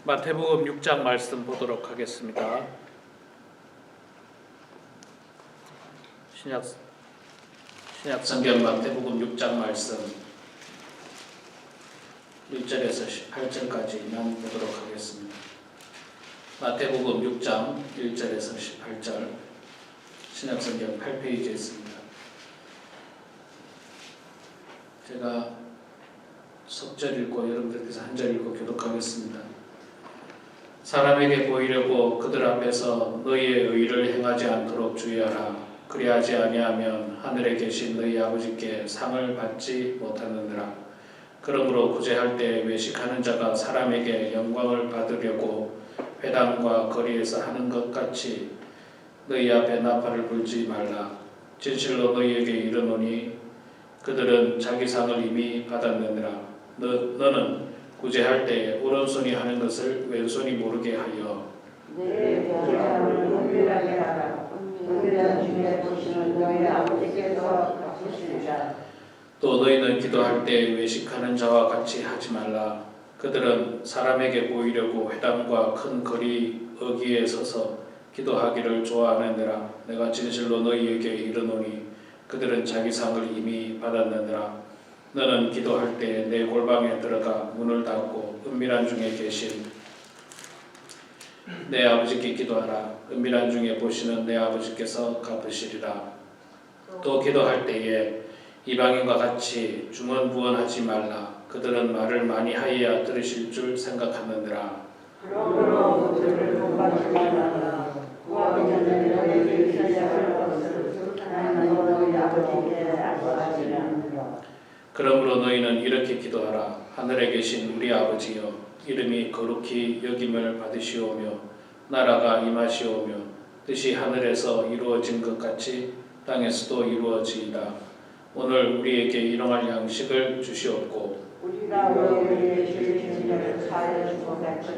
마태복음 6장 말씀 보도록 하겠습니다. 신약 성경 마태복음 6장 말씀 1절에서 18절까지만 보도록 하겠습니다. 마태복음 6장 1절에서 18절 신약 성경 8페이지에 있습니다. 제가 석절 읽고 여러분들께서 한 절 읽고 교독하겠습니다. 사람에게 보이려고 그들 앞에서 너희의 의를 행하지 않도록 주의하라. 그리하지 아니하면 하늘에 계신 너희 아버지께 상을 받지 못하느니라. 그러므로 구제할 때 외식하는 자가 사람에게 영광을 받으려고 회당과 거리에서 하는 것 같이 너희 앞에 나팔을 불지 말라. 진실로 너희에게 이르노니 그들은 자기 상을 이미 받았느니라. 너는 구제할 때에 오른손이 하는 것을 왼손이 모르게 하여 내 보좌를 은밀하게 하라. 은밀한 중에 보시는 너희 아버지께서 갚으시리라. 또 너희는 기도할 때 외식하는 자와 같이 하지 말라. 그들은 사람에게 보이려고 회당과 큰 거리 어귀에 서서 기도하기를 좋아하느니라. 내가 진실로 너희에게 이르노니 그들은 자기 상을 이미 받았느니라. 너는 기도할 때 내 골방에 들어가 문을 닫고 은밀한 중에 계신 내 아버지께 기도하라. 은밀한 중에 보시는 내 아버지께서 갚으시리라. 또 기도할 때에 이방인과 같이 중언부언하지 말라. 그들은 말을 많이 하여야 들으실 줄 생각하느니라. 그러므로 그들을 공부하지 말라. 구하기는 너희에게 시작할 것을 하나님 너희 아버지께 알고하시리라. 그러므로 너희는 이렇게 기도하라. 하늘에 계신 우리 아버지여, 이름이 거룩히 여김을 받으시오며 나라가 임하시오며 뜻이 하늘에서 이루어진 것 같이 땅에서도 이루어지이다. 오늘 우리에게 일용할 양식을 주시옵고 우리가 우리에게 죄 지은 자를 사하여 준 것 같이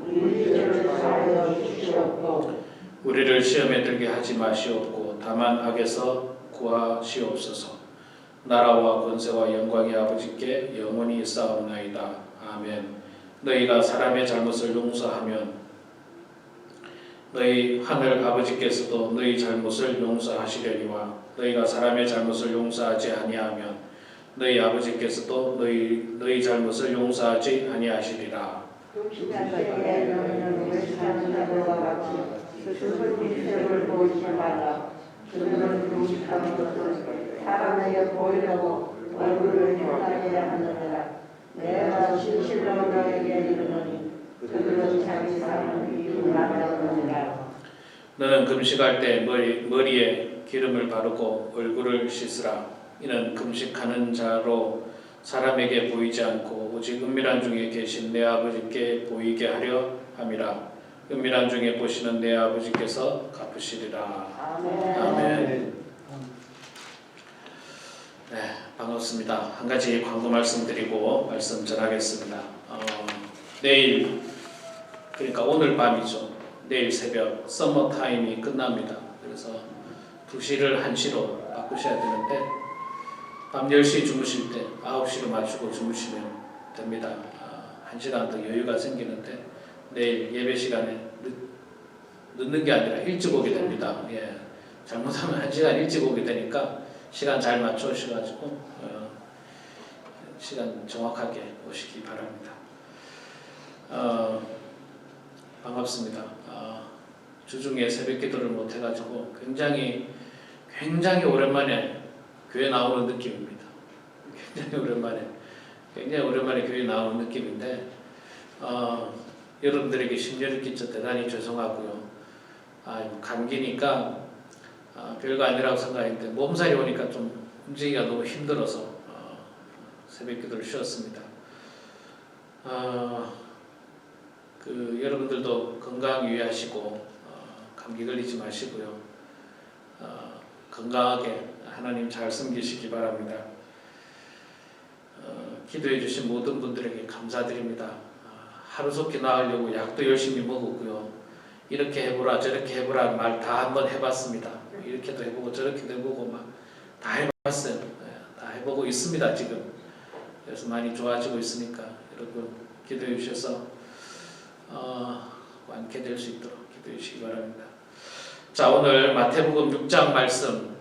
우리 죄를 사하여 주시옵고 우리를 시험에 들게 하지 마시옵고 다만 악에서 구하시옵소서. 나라와 권세와 영광이 아버지께 영원히 있사옵나이다. 아멘. 너희가 사람의 잘못을 용서하면 너희 하늘 아버지께서도 너희 잘못을 용서하시려니와 너희가 사람의 잘못을 용서하지 아니하면 너희 아버지께서도 너희 잘못을 용서하지 아니하시리라. 금식할 때에 너희는 외식하는 자들과 같이 스스로 빛을 보이지 말라. 그들은 금식하는 것을 사람에게 보이려고 얼굴을 드러나게 하느니라. 내가 진실로 너에게 이르노니 그들은 자기 상을 이루고 나가느니라. 너는 금식할 때 머리에 기름을 바르고 얼굴을 씻으라. 이는 금식하는 자로 사람에게 보이지 않고 오직 은밀한 중에 계신 내 아버지께 보이게 하려 함이라. 은밀한 중에 보시는 내 아버지께서 갚으시리라. 아멘. 네, 반갑습니다. 한 가지 광고 말씀드리고 말씀 전하겠습니다. 내일, 그러니까 오늘 밤이죠. 내일 새벽 서머 타임이 끝납니다. 그래서 2시를 1시로 바꾸셔야 되는데 밤 10시 주무실 때 9시로 맞추고 주무시면 됩니다. 1시간 더 여유가 생기는데 내일 예배 시간에 늦는 게 아니라 일찍 오게 됩니다. 예, 잘못하면 1시간 일찍 오게 되니까 시간 잘 맞추셔가지고 시간 정확하게 오시기 바랍니다. 반갑습니다. 주중에 새벽 기도를 못 해가지고 굉장히 오랜만에 교회 나오는 느낌입니다. 굉장히 오랜만에 교회 나오는 느낌인데 여러분들에게 심려를 끼쳐 대단히 죄송하고요. 감기니까 별거 아니라고 생각했는데 몸살이 오니까 좀 움직이기가 너무 힘들어서 새벽 기도를 쉬었습니다. 여러분들도 건강 유의하시고 감기 걸리지 마시고요. 건강하게 하나님 잘 섬기시기 바랍니다. 기도해 주신 모든 분들에게 감사드립니다. 하루속히 나으려고 약도 열심히 먹었고요. 이렇게 해보라 저렇게 해보라 말 다 한번 해봤습니다. 이렇게도 해보고 저렇게도 해보고 막 다 해봤어요. 다 해보고 있습니다 지금. 그래서 많이 좋아지고 있으니까 여러분 기도해 주셔서 완쾌될 수 있도록 기도해 주시기 바랍니다. 자, 오늘 마태복음 6장 말씀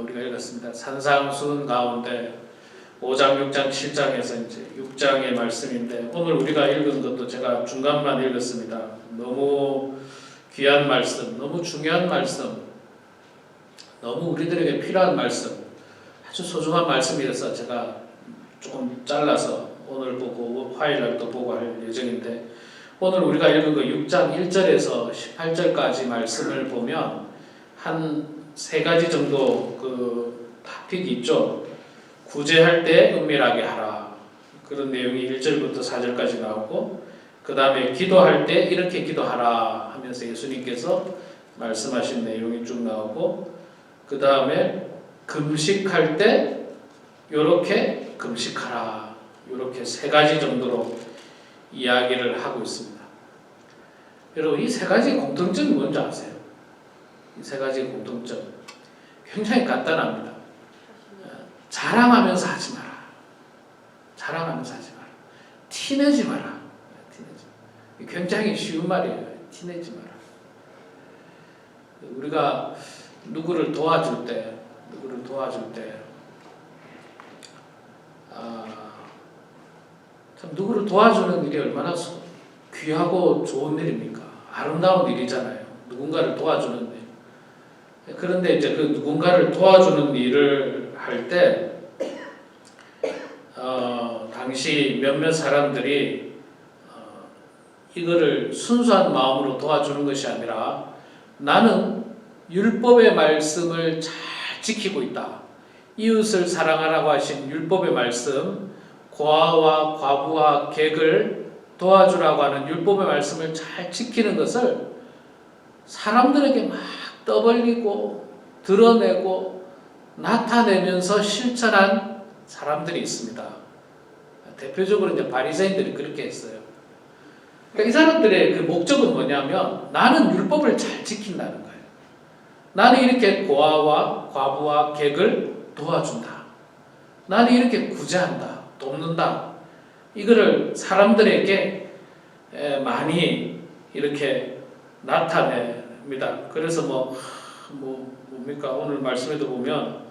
우리가 읽었습니다. 산상수훈 가운데 5장, 6장, 7장에서 이제 6장의 말씀인데 오늘 우리가 읽은 것도 제가 중간만 읽었습니다. 너무 귀한 말씀, 너무 중요한 말씀, 너무 우리들에게 필요한 말씀, 아주 소중한 말씀이라서 제가 조금 잘라서 오늘 보고 화요일날 또 보고 할 예정인데 오늘 우리가 읽은 그 6장 1절에서 18절까지 말씀을 보면 한 세 가지 정도 그 토픽이 있죠. 구제할 때 은밀하게 하라. 그런 내용이 1절부터 4절까지 나오고 그 다음에 기도할 때 이렇게 기도하라 하면서 예수님께서 말씀하신 내용이 쭉 나오고 그 다음에 금식할 때 이렇게 금식하라. 이렇게 세 가지 정도로 이야기를 하고 있습니다. 여러분 이 세 가지 공통점이 뭔지 아세요? 이 세 가지 공통점 굉장히 간단합니다. 자랑하면서 하지 마라. 자랑하면서 하지 마라. 티내지 마라. 티내지. 굉장히 쉬운 말이에요. 티내지 마라. 우리가 누구를 도와줄 때 참 누구를 도와주는 일이 얼마나 귀하고 좋은 일입니까? 아름다운 일이잖아요. 누군가를 도와주는 일. 그런데 이제 그 누군가를 도와주는 일을 할 때 당시 몇몇 사람들이 이거를 순수한 마음으로 도와주는 것이 아니라 나는 율법의 말씀을 잘 지키고 있다. 이웃을 사랑하라고 하신 율법의 말씀, 고아와 과부와 객을 도와주라고 하는 율법의 말씀을 잘 지키는 것을 사람들에게 막 떠벌리고 드러내고 나타내면서 실천한 사람들이 있습니다. 대표적으로 이제 바리새인들이 그렇게 했어요. 그러니까 이 사람들의 그 목적은 뭐냐면 나는 율법을 잘 지킨다는 거예요. 나는 이렇게 고아와 과부와 객을 도와준다. 나는 이렇게 구제한다. 돕는다. 이거를 사람들에게 많이 이렇게 나타냅니다. 그래서 뭡니까? 오늘 말씀에도 보면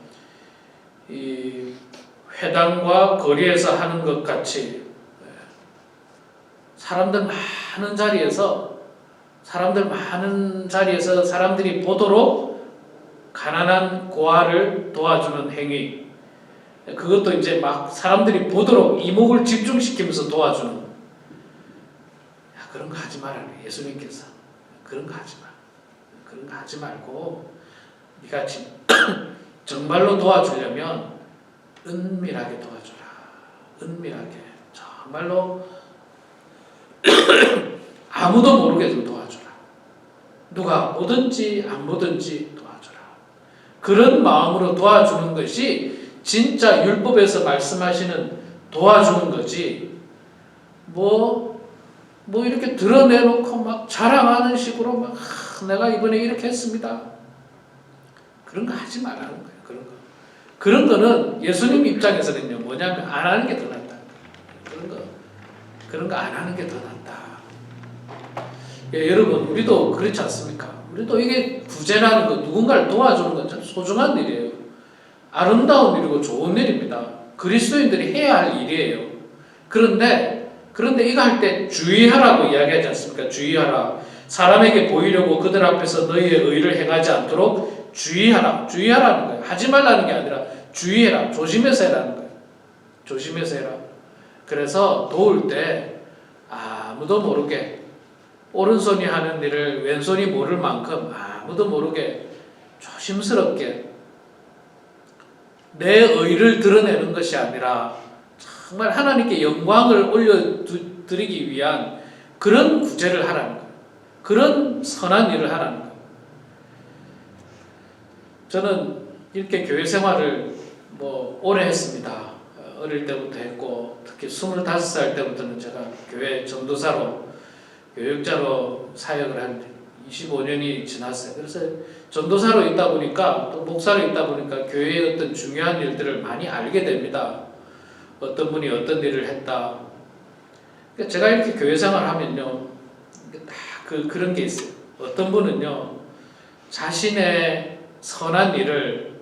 이 회당과 거리에서 하는 것 같이 사람들 많은 자리에서 사람들이 보도록 가난한 고아를 도와주는 행위, 그것도 이제 막 사람들이 보도록 이목을 집중시키면서 도와주는, 그런 거 하지 말아요. 예수님께서 그런 거 하지 마. 그런 거 하지 말고 네가 정말로 도와주려면 은밀하게 도와줘라. 은밀하게, 정말로 아무도 모르게 좀 도와줘라. 누가 보든지 안 보든지 도와줘라. 그런 마음으로 도와주는 것이 진짜 율법에서 말씀하시는 도와주는 거지. 이렇게 드러내놓고 막 자랑하는 식으로 막 내가 이번에 이렇게 했습니다. 그런 거 하지 말라는 거예요. 그런 거는 예수님 입장에서는요, 뭐냐면 안 하는 게 더 낫다. 그런 거 안 하는 게 더 낫다. 여러분, 우리도 그렇지 않습니까? 우리도 이게 구제라는 거, 누군가를 도와주는 건 참 소중한 일이에요. 아름다운 일이고 좋은 일입니다. 그리스도인들이 해야 할 일이에요. 그런데 이거 할 때 주의하라고 이야기하지 않습니까? 주의하라. 사람에게 보이려고 그들 앞에서 너희의 의를 행하지 않도록 주의하라. 주의하라는 거예요. 하지 말라는 게 아니라 주의해라. 조심해서 해라는 거예요. 조심해서 해라. 그래서 도울 때 아무도 모르게 오른손이 하는 일을 왼손이 모를 만큼 아무도 모르게 조심스럽게 내 의를 드러내는 것이 아니라 정말 하나님께 영광을 올려드리기 위한 그런 구제를 하라는 거예요. 그런 선한 일을 하라는 거예요. 저는 이렇게 교회 생활을 오래 했습니다. 어릴 때부터 했고 특히 25살 때부터는 제가 교회 전도사로 교육자로 사역을 한 25년이 지났어요. 그래서 전도사로 있다 보니까 또 목사로 있다 보니까 교회의 어떤 중요한 일들을 많이 알게 됩니다. 어떤 분이 어떤 일을 했다. 제가 이렇게 교회 생활을 하면요, 그런 게 있어요. 어떤 분은요, 자신의 선한 일을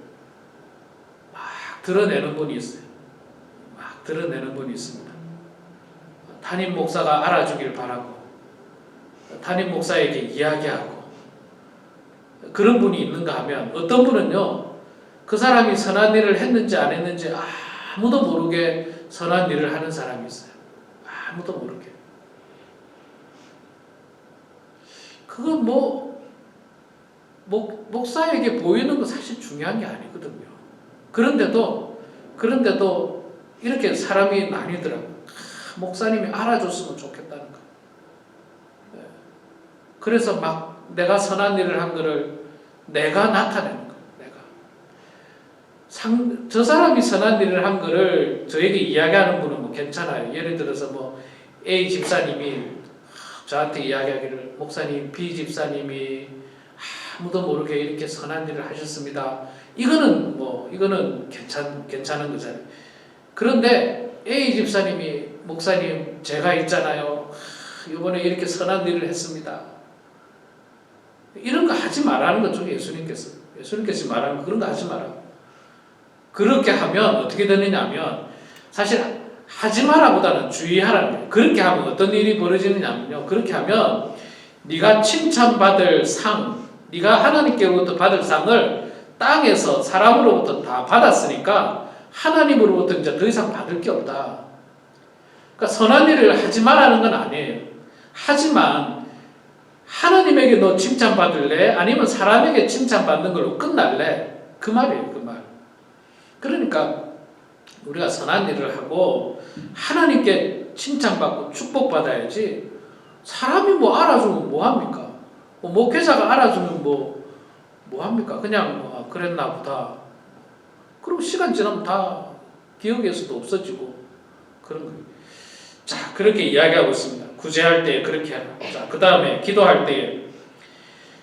막 드러내는 분이 있어요. 막 드러내는 분이 있습니다. 담임 목사가 알아주길 바라고, 담임 목사에게 이야기하고, 그런 분이 있는가 하면, 어떤 분은요, 그 사람이 선한 일을 했는지 안 했는지 아무도 모르게 선한 일을 하는 사람이 있어요. 아무도 모르게. 그건 목사에게 보이는 거 사실 중요한 게 아니거든요. 그런데도 이렇게 사람이 나뉘더라고요. 목사님이 알아줬으면 좋겠다는 거. 그래서 막 내가 선한 일을 한 거를 내가 나타내는 거. 저 사람이 선한 일을 한 거를 저에게 이야기하는 분은 뭐 괜찮아요. 예를 들어서 뭐 A 집사님이 저한테 이야기하기를, 목사님 B 집사님이 아무도 모르게 이렇게 선한 일을 하셨습니다. 이거는 괜찮은 거잖아요. 그런데 A 집사님이, 목사님 제가 있잖아요, 이번에 이렇게 선한 일을 했습니다. 이런 거 하지 말라는 거죠. 예수님께서 말하는 거, 그런 거 하지 마라. 그렇게 하면 어떻게 되느냐 하면, 사실 하지 마라보다는 주의하라는 거예요. 그렇게 하면 어떤 일이 벌어지느냐면요, 그렇게 하면 네가 칭찬받을 상, 네가 하나님께로부터 받을 상을 땅에서 사람으로부터 다 받았으니까 하나님으로부터 이제 더 이상 받을 게 없다. 그러니까 선한 일을 하지 말라는 건 아니에요. 하지만 하나님에게 너 칭찬받을래? 아니면 사람에게 칭찬받는 걸로 끝날래? 그 말이에요, 그 말. 그러니까 우리가 선한 일을 하고 하나님께 칭찬받고 축복받아야지, 사람이 뭐 알아주면 뭐합니까? 목회자가 알아주면 뭐합니까? 그냥 그랬나 보다. 그리고 시간 지나면 다 기억에서도 없어지고 그런 거예요. 자, 그렇게 이야기하고 있습니다. 구제할 때 그렇게 하라. 자, 그 다음에 기도할 때,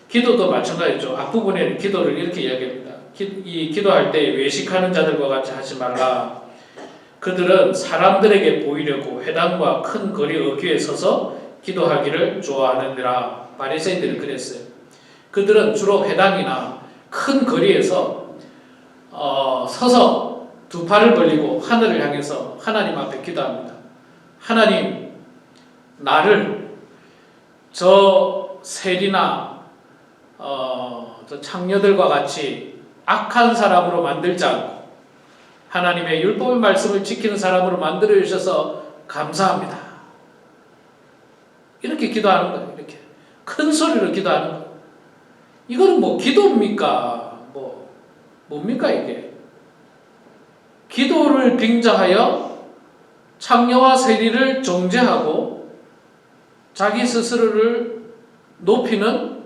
기도도 마찬가지죠. 앞부분에는 기도를 이렇게 이야기합니다. 기도할 때 외식하는 자들과 같이 하지 말라. 그들은 사람들에게 보이려고 회당과 큰 거리 어귀에 서서 기도하기를 좋아하느니라. 바리새인들은 그랬어요. 그들은 주로 회당이나 큰 거리에서 서서 두 팔을 벌리고 하늘을 향해서 하나님 앞에 기도합니다. 하나님, 나를 저 세리나 저 창녀들과 같이 악한 사람으로 만들지 않고 하나님의 율법의 말씀을 지키는 사람으로 만들어 주셔서 감사합니다. 이렇게 기도하는 거예요. 이렇게 큰 소리로 기도하는 거예요. 이거는 뭐 기도입니까? 뭡니까 이게? 기도를 빙자하여 창녀와 세리를 정죄하고 자기 스스로를 높이는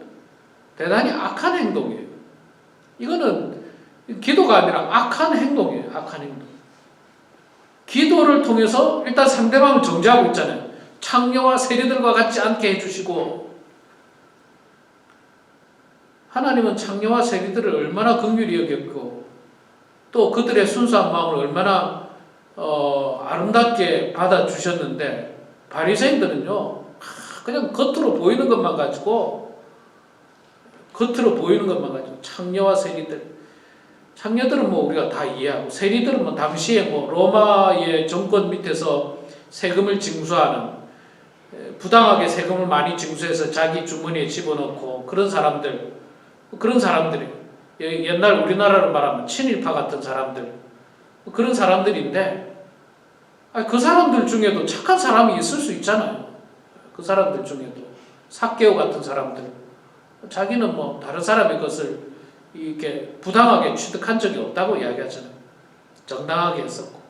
대단히 악한 행동이에요. 이거는 기도가 아니라 악한 행동이에요. 악한 행동. 기도를 통해서 일단 상대방을 정죄하고 있잖아요. 창녀와 세리들과 같지 않게 해주시고, 하나님은 창녀와 세리들을 얼마나 긍휼히 여겼고 또 그들의 순수한 마음을 얼마나 아름답게 받아주셨는데, 바리새인들은요 그냥 겉으로 보이는 것만 가지고 창녀와 세리들, 창녀들은 뭐 우리가 다 이해하고, 세리들은 뭐 당시에 뭐 로마의 정권 밑에서 세금을 징수하는, 부당하게 세금을 많이 징수해서 자기 주머니에 집어넣고 그런 사람들이 옛날 우리나라로 말하면 친일파 같은 사람들, 그런 사람들인데, 그 사람들 중에도 착한 사람이 있을 수 있잖아요. 그 사람들 중에도 삭개오 같은 사람들, 자기는 뭐 다른 사람의 것을 이렇게 부당하게 취득한 적이 없다고 이야기하잖아요. 정당하게 했었고.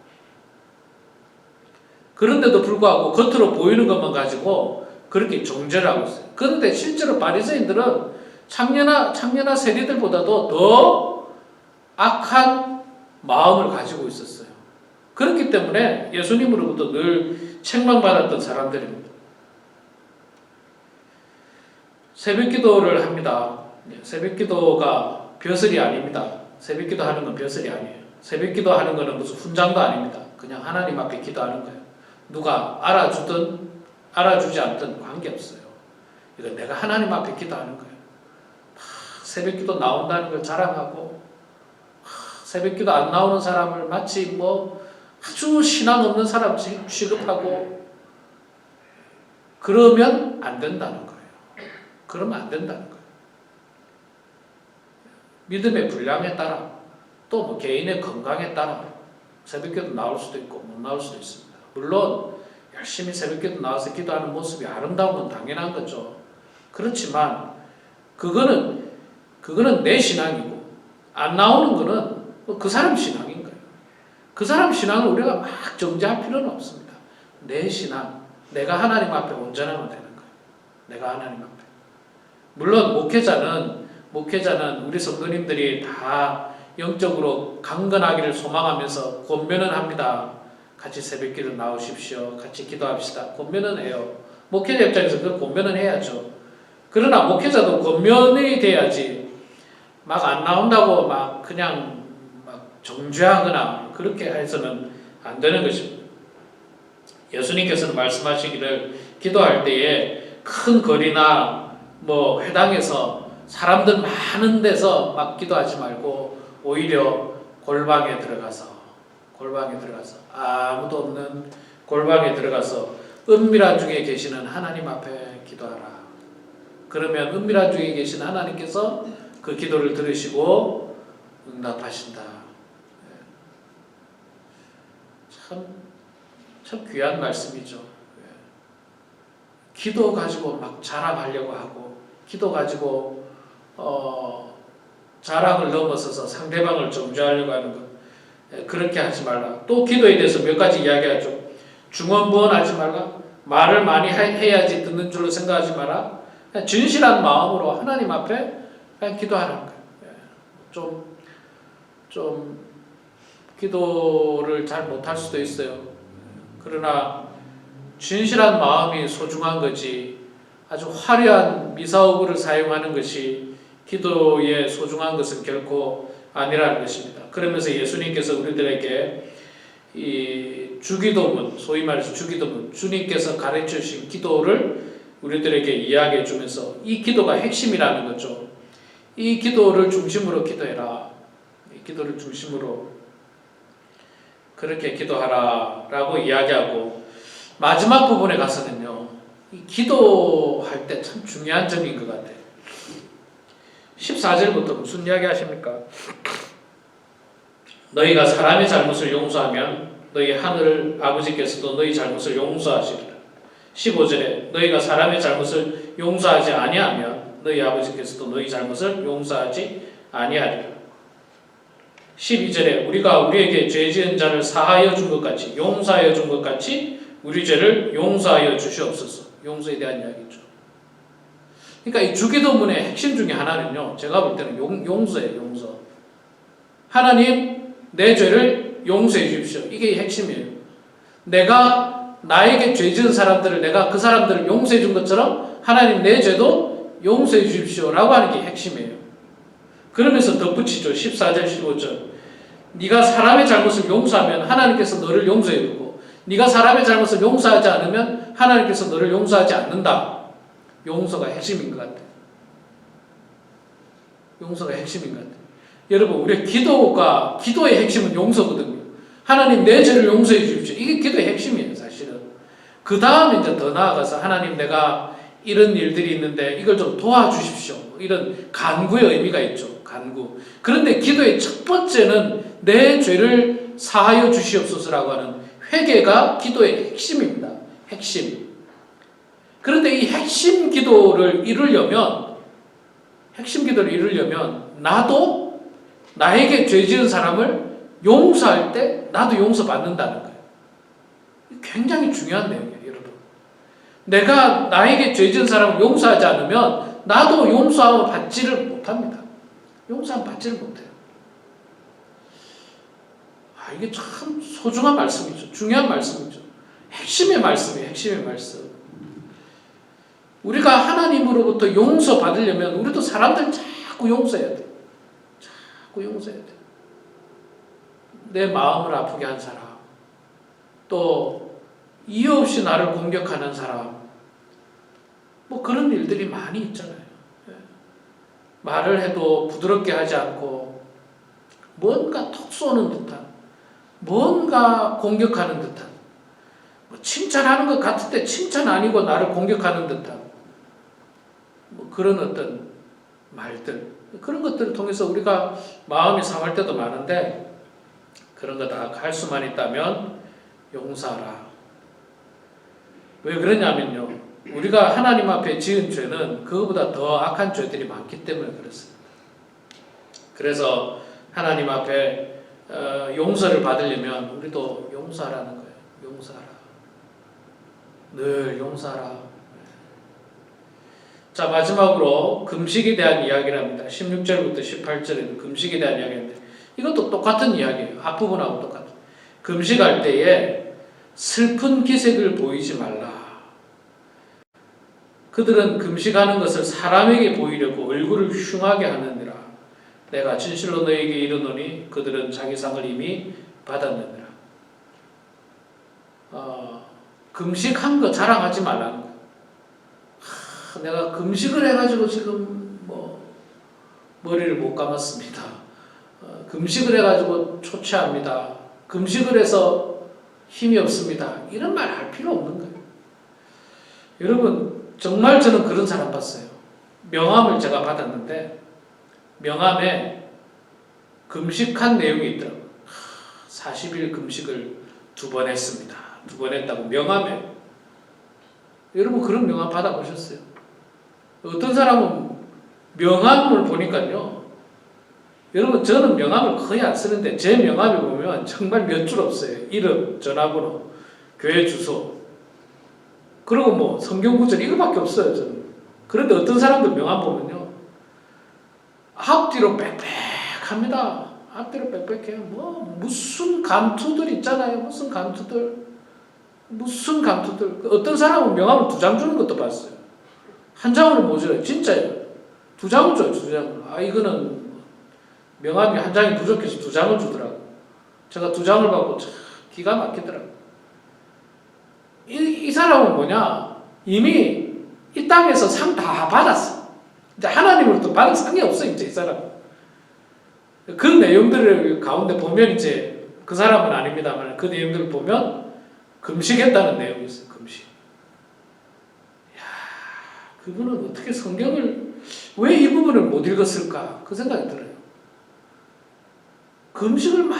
그런데도 불구하고 겉으로 보이는 것만 가지고 그렇게 정죄를 하고 있어요. 그런데 실제로 바리새인들은 창녀나 세리들보다도 더 악한 마음을 가지고 있었어요. 그렇기 때문에 예수님으로부터 늘 책망받았던 사람들입니다. 새벽기도를 합니다. 새벽기도가 벼슬이 아닙니다. 새벽기도 하는 건 벼슬이 아니에요. 새벽기도 하는 거는 무슨 훈장도 아닙니다. 그냥 하나님 앞에 기도하는 거예요. 누가 알아주든 알아주지 않든 관계없어요. 이건 내가 하나님 앞에 기도하는 거예요. 새벽기도 나온다는 걸 자랑하고 새벽기도 안 나오는 사람을 마치 뭐 아주 신앙 없는 사람 취급하고 그러면 안 된다는 거예요. 그러면 안 된다는 거예요. 믿음의 분량에 따라 또 뭐 개인의 건강에 따라 새벽기도 나올 수도 있고 못 나올 수도 있습니다. 물론 열심히 새벽기도 나와서 기도하는 모습이 아름다운 건 당연한 거죠. 그렇지만 그거는 내 신앙이고 안 나오는 거는 그 사람 신앙인 거예요. 그 사람 신앙을 우리가 막 정죄할 필요는 없습니다. 내 신앙, 내가 하나님 앞에 온전하면 되는 거예요. 내가 하나님 앞에. 물론 목회자는 우리 성도님들이 다 영적으로 강건하기를 소망하면서 권면은 합니다. 같이 새벽기도 나오십시오. 같이 기도합시다. 권면은 해요. 목회자 입장에서 그 권면은 해야죠. 그러나 목회자도 권면이 돼야지 막 안 나온다고 막 그냥 막 정죄하거나 그렇게 해서는 안 되는 것입니다. 예수님께서는 말씀하시기를 기도할 때에 큰 거리나 뭐 회당에서 사람들 많은 데서 막 기도하지 말고 오히려 골방에 들어가서 아무도 없는 골방에 들어가서 은밀한 중에 계시는 하나님 앞에 기도하라. 그러면 은밀한 중에 계신 하나님께서 그 기도를 들으시고 응답하신다. 참 귀한 말씀이죠. 기도 가지고 막 자랑하려고 하고 기도 가지고 자랑을 넘어서서 상대방을 정죄하려고 하는 것 그렇게 하지 말라. 또 기도에 대해서 몇 가지 이야기하죠. 중언부언하지 말라. 말을 많이 해야지 듣는 줄로 생각하지 마라. 진실한 마음으로 하나님 앞에 그냥 기도하는 거예요. 좀 기도를 잘 못할 수도 있어요. 그러나 진실한 마음이 소중한 거지 아주 화려한 미사오브를 사용하는 것이 기도의 소중한 것은 결코 아니라는 것입니다. 그러면서 예수님께서 우리들에게 이 주기도문, 소위 말해서 주기도문, 주님께서 가르쳐 주신 기도를 우리들에게 이야기해 주면서 이 기도가 핵심이라는 거죠. 이 기도를 중심으로 기도해라. 이 기도를 중심으로 그렇게 기도하라 라고 이야기하고 마지막 부분에 가서는요. 이 기도할 때 참 중요한 점인 것 같아요. 14절부터 무슨 이야기 하십니까? 너희가 사람의 잘못을 용서하면 너희 하늘 아버지께서도 너희 잘못을 용서하시리라. 15절에 너희가 사람의 잘못을 용서하지 아니하면 너희 아버지께서도 너희 잘못을 용서하지 아니하리라. 12절에 우리가 우리에게 죄 지은 자를 사하여 준 것 같이 용서하여 준 것 같이 우리 죄를 용서하여 주시옵소서. 용서에 대한 이야기죠. 그러니까 이 주기도문의 핵심 중에 하나는요. 제가 볼 때는 용서예요. 용서. 하나님 내 죄를 용서해 주십시오. 이게 핵심이에요. 내가 나에게 죄 지은 사람들을 내가 그 사람들을 용서해 준 것처럼 하나님 내 죄도 용서해 주십시오 라고 하는 게 핵심이에요. 그러면서 덧붙이죠. 14절 15절 네가 사람의 잘못을 용서하면 하나님께서 너를 용서해 주고 네가 사람의 잘못을 용서하지 않으면 하나님께서 너를 용서하지 않는다. 용서가 핵심인 것 같아요. 용서가 핵심인 것 같아요. 여러분 우리의 기도의 핵심은 용서거든요. 하나님 내 죄를 용서해 주십시오. 이게 기도의 핵심이에요. 사실은. 그 다음에 이제 더 나아가서 하나님 내가 이런 일들이 있는데 이걸 좀 도와주십시오. 이런 간구의 의미가 있죠. 간구. 그런데 기도의 첫 번째는 내 죄를 사하여 주시옵소서라고 하는 회개가 기도의 핵심입니다. 핵심. 그런데 이 핵심 기도를 이루려면 나도 나에게 죄 지은 사람을 용서할 때 나도 용서받는다는 거예요. 굉장히 중요한 내용이에요, 여러분. 내가 나에게 죄 지은 사람을 용서하지 않으면 나도 용서함을 받지를 못합니다. 용서함을 받지를 못해요. 이게 참 소중한 말씀이죠. 중요한 말씀이죠. 핵심의 말씀이에요. 핵심의 말씀. 우리가 하나님으로부터 용서받으려면 우리도 사람들 자꾸 용서해야 돼요. 자꾸 용서해야 돼요. 내 마음을 아프게 한 사람, 또 이유 없이 나를 공격하는 사람, 뭐 그런 일들이 많이 있잖아요. 말을 해도 부드럽게 하지 않고 뭔가 톡 쏘는 듯한, 뭔가 공격하는 듯한, 뭐 칭찬하는 것 같은데 칭찬 아니고 나를 공격하는 듯한 뭐 그런 어떤 말들, 그런 것들을 통해서 우리가 마음이 상할 때도 많은데, 그런 거 다 할 수만 있다면 용서하라. 왜 그러냐면요, 우리가 하나님 앞에 지은 죄는 그거보다 더 악한 죄들이 많기 때문에 그렇습니다. 그래서 하나님 앞에 용서를 받으려면 우리도 용서하라는 거예요. 용서하라. 늘 용서하라. 자, 마지막으로 금식에 대한 이야기를 합니다. 16절부터 18절에는 금식에 대한 이야기인데, 이것도 똑같은 이야기예요. 앞부분하고 똑같아요. 금식할 때에 슬픈 기색을 보이지 말라. 그들은 금식하는 것을 사람에게 보이려고 얼굴을 흉하게 하느니라. 내가 진실로 너에게 이르노니 그들은 자기 상을 이미 받았느니라. 금식한 거 자랑하지 말라는 거예요. 내가 금식을 해가지고 지금 뭐 머리를 못 감았습니다. 금식을 해가지고 초췌합니다. 금식을 해서 힘이 없습니다. 이런 말 할 필요 없는 거예요. 여러분, 정말 저는 그런 사람 봤어요. 명함을 제가 받았는데 명함에 금식한 내용이 있더라고요. 40일 금식을 2번 했습니다. 2번 했다고 명함에. 여러분, 그런 명함 받아보셨어요? 어떤 사람은 명함을 보니까요, 여러분, 저는 명함을 거의 안 쓰는데 제 명함에 보면 정말 몇 줄 없어요. 이름, 전화번호, 교회 주소, 그리고 뭐 성경 구절 이거밖에 없어요, 저는. 그런데 어떤 사람들 명함 보면요, 앞뒤로 빽빽합니다. 앞뒤로 빽빽해요. 뭐 무슨 감투들 있잖아요. 무슨 감투들. 어떤 사람은 명함을 2장 주는 것도 봤어요. 한 장으로 모자라요. 진짜예요. 2장을 줘요, 2장. 이거는 명함이 한 장이 부족해서 2장을 주더라고요. 제가 2장을 받고 참 기가 막히더라고요. 이 사람은 뭐냐? 이미 이 땅에서 상 다 받았어. 이제 하나님으로부터 받은 상이 없어, 이제 이 사람. 그 내용들을 가운데 보면 이제 그 사람은 아닙니다만 그 내용들을 보면 금식했다는 내용이 있어요. 금식. 그분은 어떻게 성경을, 왜 이 부분을 못 읽었을까? 그 생각이 들어요. 금식을 막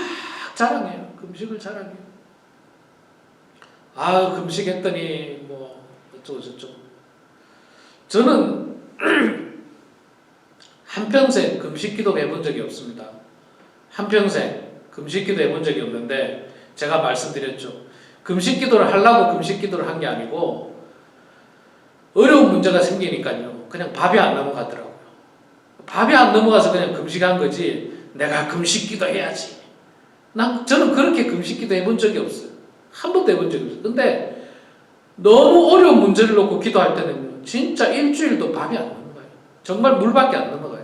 자랑해요. 금식을 자랑해요. 금식했더니 뭐 어쩌고 저쩌고. 저는 한평생 금식기도 해본 적이 없습니다. 한평생 금식기도 해본 적이 없는데, 제가 말씀드렸죠. 금식기도를 하려고 금식기도를 한 게 아니고 어려운 문제가 생기니까요, 그냥 밥이 안 넘어가더라고요. 밥이 안 넘어가서 그냥 금식한 거지, 내가 금식기도 해야지. 저는 그렇게 금식기도 해본 적이 없어요. 한 번도 해본 적이 없어요. 근데 너무 어려운 문제를 놓고 기도할 때는 진짜 일주일도 밥이 안 넘어가요. 정말 물밖에 안 넘어가요.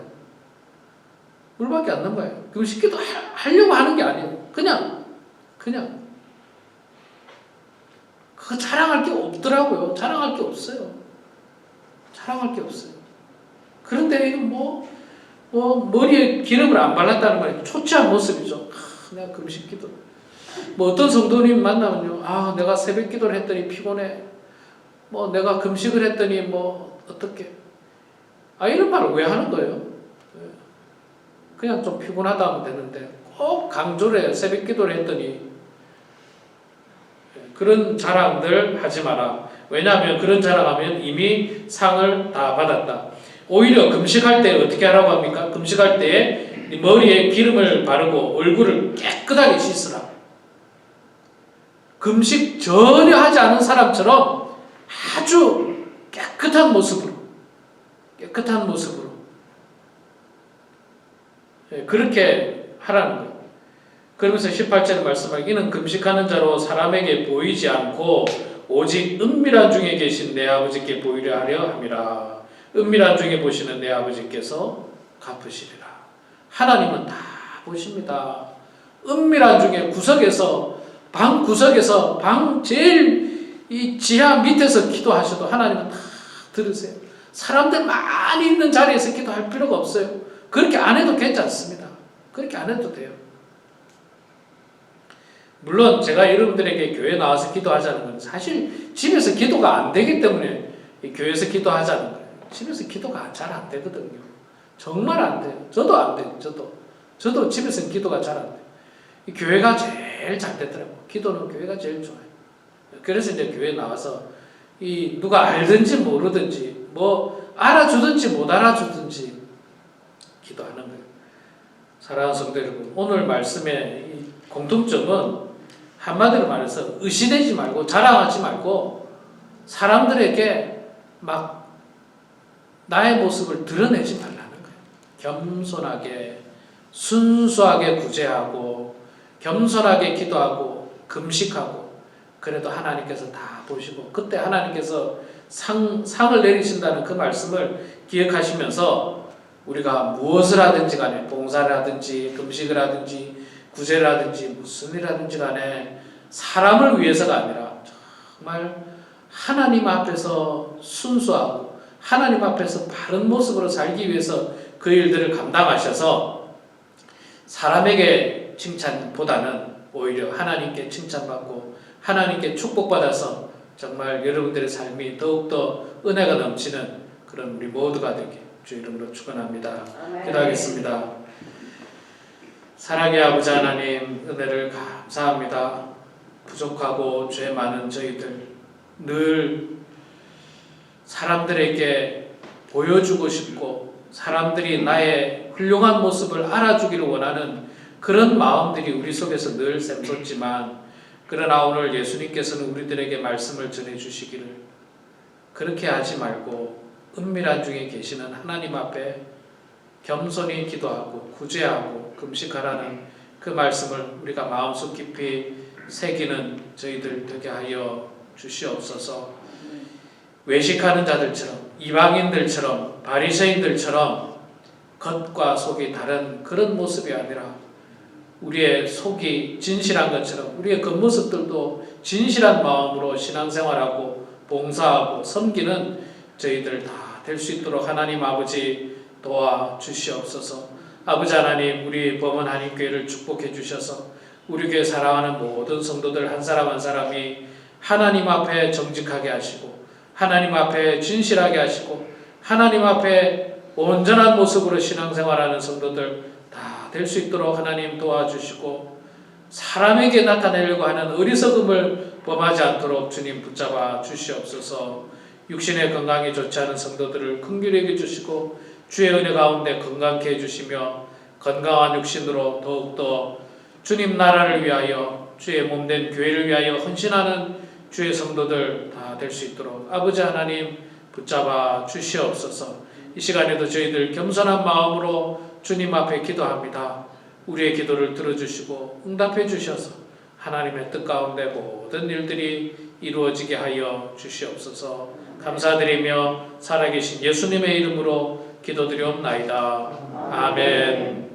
물밖에 안 넘어가요. 금식기도 하려고 하는 게 아니에요. 그냥 그거 자랑할 게 없더라고요. 자랑할 게 없어요. 그런데 이건 머리에 기름을 안 발랐다는 말이 초췌한 모습이죠. 내가 금식기도. 뭐 어떤 성도님 만나면요, 내가 새벽 기도를 했더니 피곤해. 뭐 내가 금식을 했더니 뭐 어떻게. 이런 말을 왜 하는 거예요? 그냥 좀 피곤하다 하면 되는데 꼭 강조를 해요. 새벽 기도를 했더니. 그런 자랑들 하지 마라. 왜냐하면 그런 자랑하면 이미 상을 다 받았다. 오히려 금식할 때 어떻게 하라고 합니까? 금식할 때 머리에 기름을 바르고 얼굴을 깨끗하게 씻으라. 금식 전혀 하지 않은 사람처럼 아주 깨끗한 모습으로 그렇게 하라는 거예요. 그러면서 18절에 말씀하기, 이는 금식하는 자로 사람에게 보이지 않고 오직 은밀한 중에 계신 내 아버지께 보이려 하려 함이라. 은밀한 중에 보시는 내 아버지께서 갚으시리라. 하나님은 다 보십니다. 은밀한 중에 방 구석에서 방 제일 이 지하 밑에서 기도하셔도 하나님은 다 들으세요. 사람들 많이 있는 자리에서 기도할 필요가 없어요. 그렇게 안 해도 괜찮습니다. 그렇게 안 해도 돼요. 물론 제가 여러분들에게 교회 나와서 기도하자는 건 사실 집에서 기도가 안 되기 때문에 교회에서 기도하자는 거예요. 집에서 기도가 잘 안 되거든요. 정말 안 돼요. 저도 안 돼요. 저도 집에서는 기도가 잘 안 돼요. 교회가 제일 잘 되더라고요. 기도는 교회가 제일 좋아요. 그래서 이제 교회 나와서 누가 알든지 모르든지 뭐 알아주든지 못 알아주든지 기도하는 거예요. 사랑하는 성도 여러분, 오늘 말씀의 이 공통점은 한마디로 말해서 의시되지 말고 자랑하지 말고 사람들에게 막 나의 모습을 드러내지 말라는 거예요. 겸손하게 순수하게 구제하고 겸손하게 기도하고 금식하고 그래도 하나님께서 다 보시고 그때 하나님께서 상을 내리신다는 그 말씀을 기억하시면서 우리가 무엇을 하든지 간에 봉사를 하든지 금식을 하든지 구제를 하든지 무슨 일 하든지 간에 사람을 위해서가 아니라 정말 하나님 앞에서 순수하고 하나님 앞에서 바른 모습으로 살기 위해서 그 일들을 감당하셔서 사람에게 칭찬보다는 오히려 하나님께 칭찬받고 하나님께 축복받아서 정말 여러분들의 삶이 더욱더 은혜가 넘치는 그런 우리 모두가 되게 주 이름으로 축원합니다. 기도하겠습니다. 사랑의 아버지 하나님, 은혜를 감사합니다. 부족하고 죄 많은 저희들 늘 사람들에게 보여주고 싶고 사람들이 나의 훌륭한 모습을 알아주기를 원하는 그런 마음들이 우리 속에서 늘 샘솟지만 그러나 오늘 예수님께서는 우리들에게 말씀을 전해주시기를 그렇게 하지 말고 은밀한 중에 계시는 하나님 앞에 겸손히 기도하고 구제하고 금식하라는 그 말씀을 우리가 마음속 깊이 새기는 저희들 되게 하여 주시옵소서. 외식하는 자들처럼 이방인들처럼 바리새인들처럼 겉과 속이 다른 그런 모습이 아니라 우리의 속이 진실한 것처럼 우리의 겉모습들도 진실한 마음으로 신앙생활하고 봉사하고 섬기는 저희들 다 될 수 있도록 하나님 아버지 도와주시옵소서. 아버지 하나님, 우리 범은 한인교회를 축복해 주셔서 우리 교회 사랑하는 모든 성도들 한 사람 한 사람이 하나님 앞에 정직하게 하시고 하나님 앞에 진실하게 하시고 하나님 앞에 온전한 모습으로 신앙생활하는 성도들 다 될 수 있도록 하나님 도와주시고 사람에게 나타내려고 하는 어리석음을 범하지 않도록 주님 붙잡아 주시옵소서. 육신의 건강이 좋지 않은 성도들을 긍휼히 여겨 주시고 주의 은혜 가운데 건강케 해주시며 건강한 육신으로 더욱더 주님 나라를 위하여 주의 몸된 교회를 위하여 헌신하는 주의 성도들 다 될 수 있도록 아버지 하나님 붙잡아 주시옵소서. 이 시간에도 저희들 겸손한 마음으로 주님 앞에 기도합니다. 우리의 기도를 들어주시고 응답해 주셔서 하나님의 뜻 가운데 모든 일들이 이루어지게 하여 주시옵소서. 감사드리며 살아계신 예수님의 이름으로 기도드리옵나이다. 아멘.